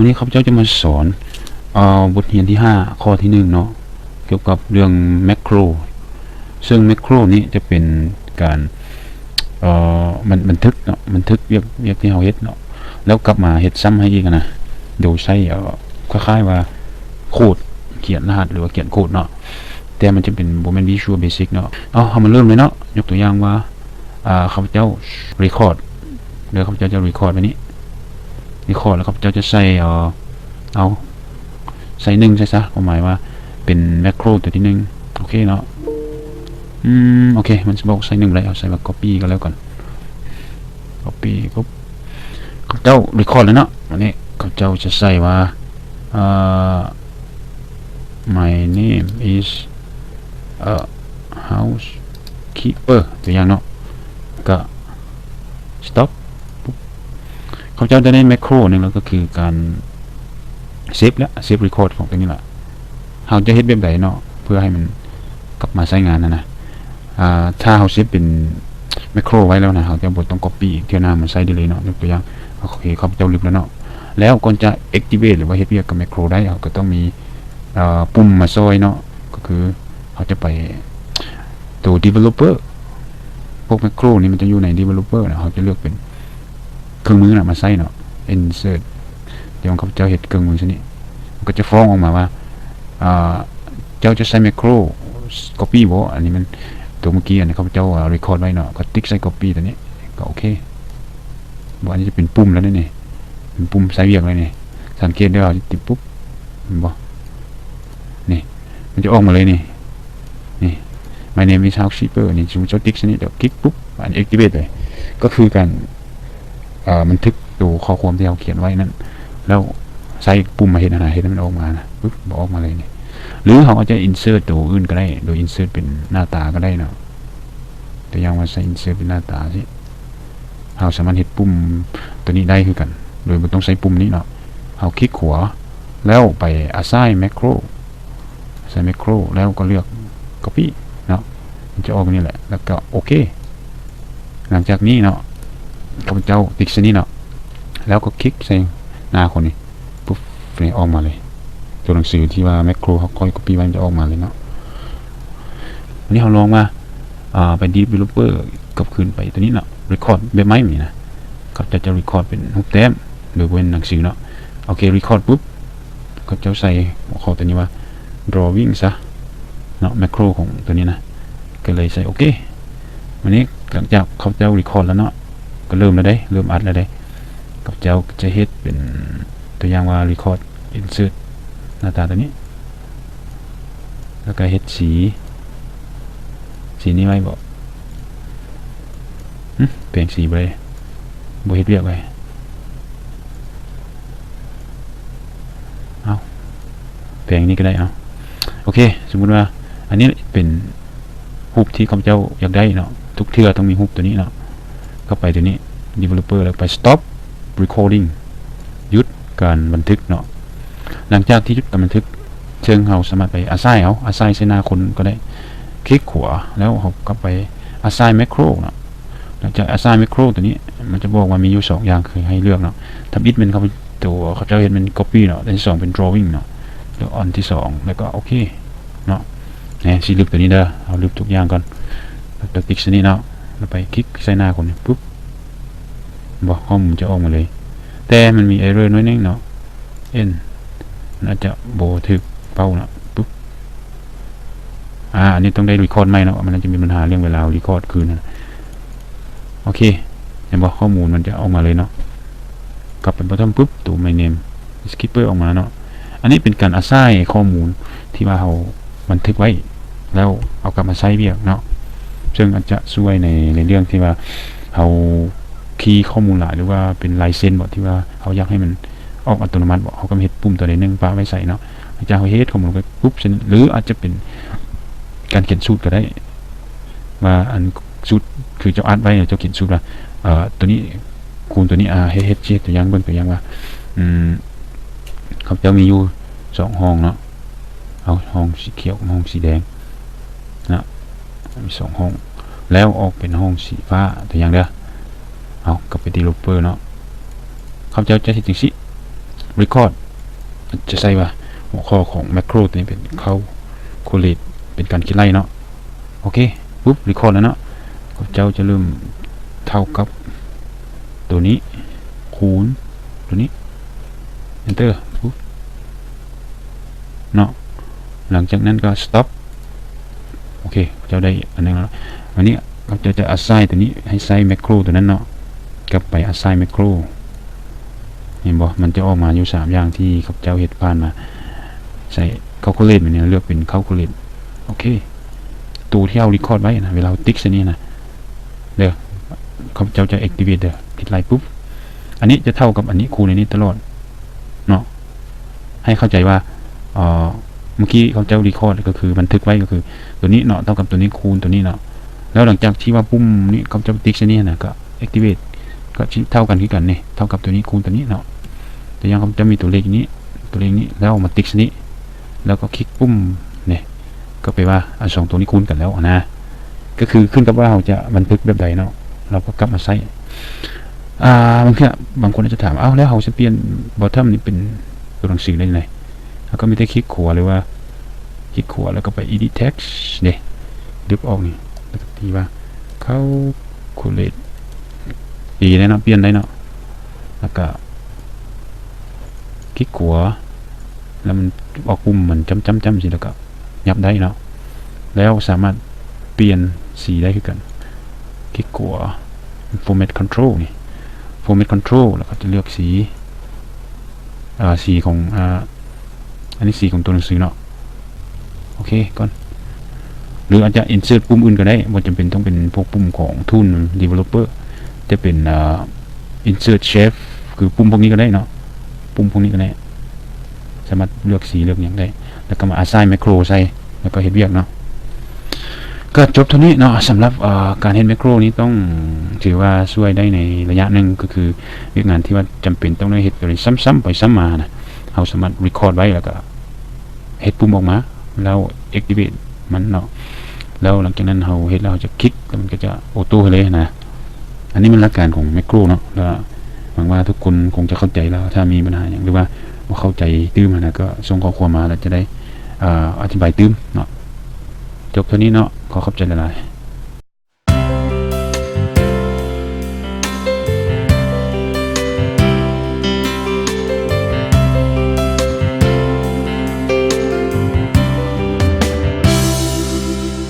วันนี้ข้าพเจ้าจะมาสอนบทเรียนที่5ข้อที่1เนาะเกี่ยวกับเรื่องแมคโครซึ่งแมคโครนี้จะเป็นการบันทึกเนาะบันทึกเรียกที่เราเฮ็ดเนาะแล้วกลับมาเฮ็ดซ้ำให้อีกนะโดยใช้คล้ายๆว่าโคดเขียนรหัสหรือว่าเขียนโคดเนาะแต่มันจะเป็นโมเมนต์วิชวลเบสิกเนาะเอามาเริ่มเลยเนาะยกตัวอย่างว่าข้าพเจ้า record เดี๋ยวข้าพเจ้าจะ record ไว้นี้ record แล้วข้าพเจ้าจะใส่ใส่1ใช่ซะความหมายว่าเป็นแมคโครตัวที่1โอเคเนาะโอเคมันจะบอกใส่1เลยเอาใส่ว่า copy ก็แล้วกัน copy ปุ๊บข้าพเจ้า record แล้วเนาะวันนี้ข้าพเจ้าจะใส่ว่าmy name is housekeeper ตัวอย่างเนาะก็ stop ปุ๊บข้าพเจ้าจะได้แมคโครนึงแล้วก็คือการเซฟและเซฟ record ของตัวนี้แหละเราจะเฮ็ดแบบไหนเนาะเพื่อให้มันกลับมาใช้งานนะถ้าเราเซฟเป็นแมคโครไว้แล้วนะเราจะบดต้อง copy อีกเที่ยวหน้ามันใช้ได้เลยเนาะยกตัวอย่างโอเคข้าพเจ้าลืมแล้วเนาะแล้วก่อนจะ activate หรือว่าเฮ็ดเวียกกับแมคโครได้เราก็ต้องมีปุ่มมาซอยเนาะก็คือเขาจะไปตัว developer พวกแมคโครนี่มันจะอยู่ใน developer นะเขาจะเลือกเป็นเครื่องมือนะมาใส่เนาะ insert เดี๋ยวเขาจะเห็นเครื่องมือชนิดมันก็จะฟ้องออกมาว่าเจ้าจะใช้แมคโคร copy บ่อันนี้มันตัวเมื่อกี้อันนี้เขาเจ้าrecord ไว้เนาะก็ติ๊กใส่ copy ตัวนี้ก็โอเคบ่อันนี้จะเป็นปุ่มแล้วนี่เป็นปุ่มใส่เวียกเลยนี่สังเกตได้ว่าติดปุ๊บบ่นี่มันจะออกมาเลยนี่ my name is housekeeper นี่สมมติเจ้าติ๊กชนิดเดี๋ยวคลิกปุ๊บอัน activate เลยก็คือการบันทึกตัวข้อความที่เราเขียนไว้นั้นแล้วใส่ปุ่มมาเห็นอะไรเห็นมันออกมานะปุ๊บบอกออกมาเลยนี่หรือเขาอาจจะ insert ตัวอื่นก็ได้โดย insert เป็นหน้าตาก็ได้เนาะตัวอย่างว่าใส่ insert เป็นหน้าตาสิเราสามารถเห็นปุ่มตัวนี้ได้คือกันโดยไม่ต้องใช้ปุ่มนี้เนาะเราคลิกขวาแล้วไป assign macro ใส่ macro แล้วก็เลือก copy เนาะมันจะออกนี่แหละแล้วก็โอเคหลังจากนี้เนาะข้าพเจ้าติ๊กชนิดเนาะแล้วก็คลิกใส่หน้าคนนี้ปุ๊บออกมาเลยตัวหนังสือที่ว่าแมคโครเขาค่อย copy ไว้มันจะออกมาเลยเนาะวันนี้เราลองมาไป developer กับคืนไปตัวนี้เนาะ record แบบไม้มีนะเขาจะ record เป็นรูปแต้มหรือเป็นหนังสือเนาะโอเค record ปุ๊บเขาจะใส่หัวข้อตัวนี้ว่า drawing ซะเนาะแมคโครของตัวนี้นะก็เลยใส่โอเควันนี้หลังจากเขาจะ record แล้วเนาะก็เริ่มแล้วได้เริ่มอัดแล้วได้กับเจ้าจะเฮ็ดเป็นตัวอย่างว่า record insert หน้าตาตัวนี้แล้วก็เฮ็ดสีนี้ไว้บอกเปลี่ยนสีไปเลยบ่เฮ็ดเรียกไว้เอาแปลงนี้ก็ได้เอาโอเคสมมุติว่าอันนี้เป็นรูปที่ข้าพเจ้าอยากได้เนาะทุกเทื่อต้องมีรูปตัวนี้เนาะเข้าไปตัวนี้ developer แล้วไป stop recording หยุดการบันทึกเนาะหลังจากที่หยุดการบันทึกเชิงเราสามารถไป assign ใส่หน้าคนก็ได้คลิกขวาแล้วเราก็ไป assign macro เนาะหลังจาก assign macro ตัวนี้มันจะบอกว่ามีอยู่2อย่างคือให้เลือกเนาะทำ it เป็นตัวเขาจะเห็นเป็น copy เนาะอันที่2เป็น drawing เนาะแล้วอันที่2แล้วก็โอเคเนาะสีลึกตัวนี้เด้อเอาลึกทุกอย่างก่อนแล้วติ๊กนี้เนาะแล้วไปคลิกใส่หน้าคนปุ๊บบอกข้อมูลจะออกมาเลยแต่มันมี error น้อยนึงเนาะน่าจะโบถึกเป้าเนาะปุ๊บอันนี้ต้องได้ record ใหม่เนาะมันจะมีปัญหาเรื่องเวลา record คืนนะโอเคเห็นบอกข้อมูลมันจะออกมาเลยเนาะกลับไปบอททอมปุ๊บตัว my name skipper ออกมาเนาะอันนี้เป็นการ assign ข้อมูลที่ว่าเราบันทึกไว้แล้วเอากลับมาใช้เวียกเนาะซึ่งอาจจะช่วยในเรื่องที่ว่าเราคีย์ข้อมูลหลายหรือว่าเป็นลายเซ็นบอกที่ว่าเขาอยากให้มันออกอัตโนมัติบอกเขาก็เฮ็ดปุ่มตัวใดนึงปาไว้ใส่เนาะอาจจะเขาเฮ็ดข้อมูลไปปุ๊บหรืออาจจะเป็นการเขียนสูตรก็ได้ว่าอันสูตรคือเจ้าอัดไว้เจ้าเขียนสูตรว่าตัวนี้คูณตัวนี้เฮ็ดตัวอย่างเบิ่งตัวอย่างว่าเขาจะมีอยู่2ห้องเนาะเอาห้องสีเขียวกับห้องสีแดงนะมี2ห้องแล้วออกเป็นห้องสีฟ้าตัวอย่างเด้อเอากลับไป developer เนาะเขาจะเฮ็ดจังซี่ record จะใส่ว่าหัวข้อของ macro ตัวนี้เป็น calculate เป็นการคิดไล่เนาะโอเคปุ๊บ record แล้วเนาะเจ้าจะเริ่มเท่ากับตัวนี้คูณตัวนี้ enter ปุ๊บเนาะหลังจากนั้นก็ stop โอเคเจ้าได้อันนึงแล้วอันนี้เราจะ assign ตัวนี้ให้ใส่ macro ตัวนั้นเนาะกลับไป assign macro เห็นบ่มันจะออกมาอยู่3อย่างที่ข้าพเจ้าเฮ็ดผ่านมาใส่ calculate มันเนี่ยเลือกเป็น calculate โอเคตัวที่เอา record ไว้นะเวลาติ๊กซะนี่นะเด้อข้าพเจ้าจะ activate เด้อติดไลน์ปุ๊บอันนี้จะเท่ากับอันนี้คูณอันนี้ตลอดเนาะให้เข้าใจว่าเมื่อกี้เขาจะ record ก็คือบันทึกไว้ก็คือตัวนี้เนาะเท่ากับตัวนี้คูณตัวนี้เนาะแล้วหลังจากที่ว่าปุ่มนี้เขาจะติ๊กซะนี่นะก็ activate ก็เท่ากันคือกันนี่เท่ากับตัวนี้คูณตัวนี้เนาะแต่ยังเขาจะมีตัวเลขนี้แล้วมาติ๊กนี้แล้วก็คลิกปุ่มเนี่ยก็แปลว่าสองตัวนี้คูณกันแล้วนะก็คือขึ้นกับว่าเราจะบันทึกแบบใดเนาะเราก็กลับมาใส่บางคนอาจจะถามแล้วเราจะเปลี่ยน bottom นี่เป็นตัวหนังสือได้ยังไงเราก็มีแต่คลิกขวาหรือว่าคลิกขวาแล้วก็ไป edit text เนี่ยดึกออกนี่แล้วก็ตีว่า calculate ตีได้เนาะเปลี่ยนได้เนาะแล้วก็คลิกขวาแล้วมันออกปุ่มเหมือนจ้ำสิแล้วก็ยับได้เนาะแล้วสามารถเปลี่ยนสีได้คือกันคลิกขวา format control นี่ format control แล้วก็จะเลือกสีของอันนี้สีของตัวหนังสือเนาะโอเคก่อนหรืออาจจะ insert ปุ่มอื่นก็ได้ไม่จำเป็นต้องเป็นพวกปุ่มของ tool developer จะเป็นinsert shape คือปุ่มพวกนี้ก็ได้เนาะปุ่มพวกนี้ก็ได้สามารถเลือกสีเลือกอย่างได้แล้วก็มา assign macro ใส่แล้วก็เฮ็ดเวียกเนาะก็จบเท่านี้เนาะสำหรับการเฮ็ด macro นี้ต้องถือว่าช่วยได้ในระยะหนึ่งก็คือเรื่องงานที่ว่าจำเป็นต้องได้เฮ็ดอะไรซ้ำๆไปซ้ำมานะเราสามารถ record ไว้แล้วก็เฮ็ดปุ่มออกมาแล้ว activate มันเนาะแล้วหลังจากนั้นเราเฮ็ดแล้วจะคลิกแล้วมันก็จะออโต้เลยนะอันนี้มันหลักการของ macro เนาะแล้วหวังว่าทุกคนคงจะเข้าใจแล้วถ้ามีปัญหาอย่างหรือว่าเข้าใจตื้มนะก็ส่งข้อความมาแล้วจะได้อธิบายตื้มเนาะจบเท่านี้เนาะขอขอบใจหลายๆ